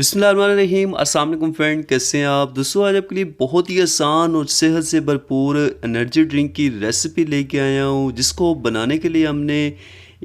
बिस्मिल्लाहिर्रहमानिर्रहीम। अस्सलाम वालेकुम फ्रेंड, कैसे हैं आप दोस्तों। आज आपके लिए बहुत ही आसान और सेहत से भरपूर एनर्जी ड्रिंक की रेसिपी लेके आया हूँ, जिसको बनाने के लिए हमने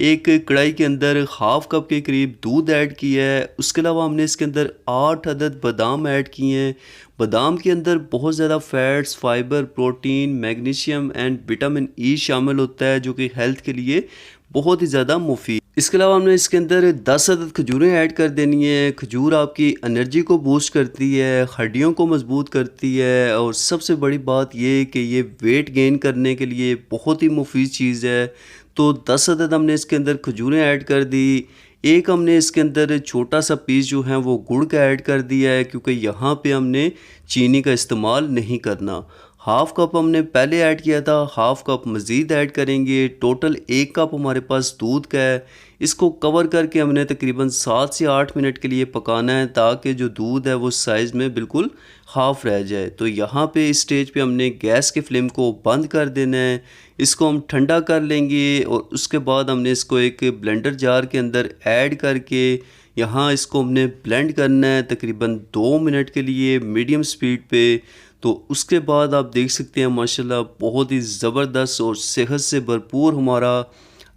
एक कढ़ाई के अंदर हाफ़ कप के करीब दूध ऐड किया है। उसके अलावा हमने इसके अंदर 8 अदद बादाम ऐड किए हैं। बादाम के अंदर बहुत ज़्यादा fats, fibre, protein, magnesium and vitamin E शामिल होता है, जो कि हेल्थ के लिए बहुत ही ज़्यादा मुफीद। इसके अलावा हमने इसके अंदर 10 अदद खजूरें ऐड कर देनी है। खजूर आपकी एनर्जी को बूस्ट करती है, हड्डियों को मजबूत करती है, और सबसे बड़ी बात ये कि ये वेट गेन करने के लिए बहुत ही मुफीद चीज़ है। तो 10 अदद हमने इसके अंदर खजूरें ऐड कर दी। एक हमने इसके अंदर छोटा सा पीस जो है वो गुड़ का ऐड कर दिया है, क्योंकि यहाँ पे हमने चीनी का इस्तेमाल नहीं करना। हाफ़ कप हमने पहले ऐड किया था, हाफ़ कप मज़ीद ऐड करेंगे। टोटल 1 कप हमारे पास दूध का है। इसको कवर करके हमने तकरीबन 7 से 8 मिनट के लिए पकाना है, ताकि जो दूध है वो साइज़ में बिल्कुल हाफ़ रह जाए। तो यहाँ पे इस स्टेज पे हमने गैस के फ्लेम को बंद कर देना है। इसको हम ठंडा कर लेंगे और उसके बाद हमने इसको एक ब्लेंडर जार के अंदर ऐड करके यहाँ इसको हमने ब्लेंड करना है तकरीबन 2 मिनट के लिए मीडियम स्पीड पे। तो उसके बाद आप देख सकते हैं माशाल्लाह बहुत ही ज़बरदस्त और सेहत से भरपूर हमारा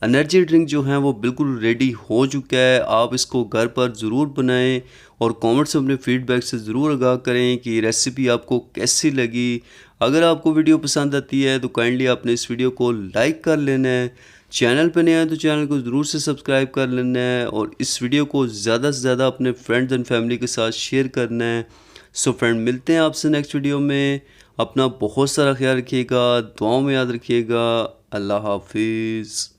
एनर्जी ड्रिंक जो है वो बिल्कुल रेडी हो चुका है। आप इसको घर पर ज़रूर बनाएं और कमेंट्स में अपने फीडबैक से ज़रूर आगाह करें कि ये रेसिपी आपको कैसी लगी। अगर आपको वीडियो पसंद आती है तो काइंडली आपने इस वीडियो को लाइक कर लेना है। चैनल पर नए हैं तो चैनल को ज़रूर से सब्सक्राइब कर लेना है, और इस वीडियो को ज़्यादा से ज़्यादा अपने फ्रेंड्स एंड फैमिली के साथ शेयर करना है। सो फ्रेंड, मिलते हैं आपसे नेक्स्ट वीडियो में। अपना बहुत सारा ख्याल रखिएगा, दुआओं में याद रखिएगा। अल्लाह हाफिज़।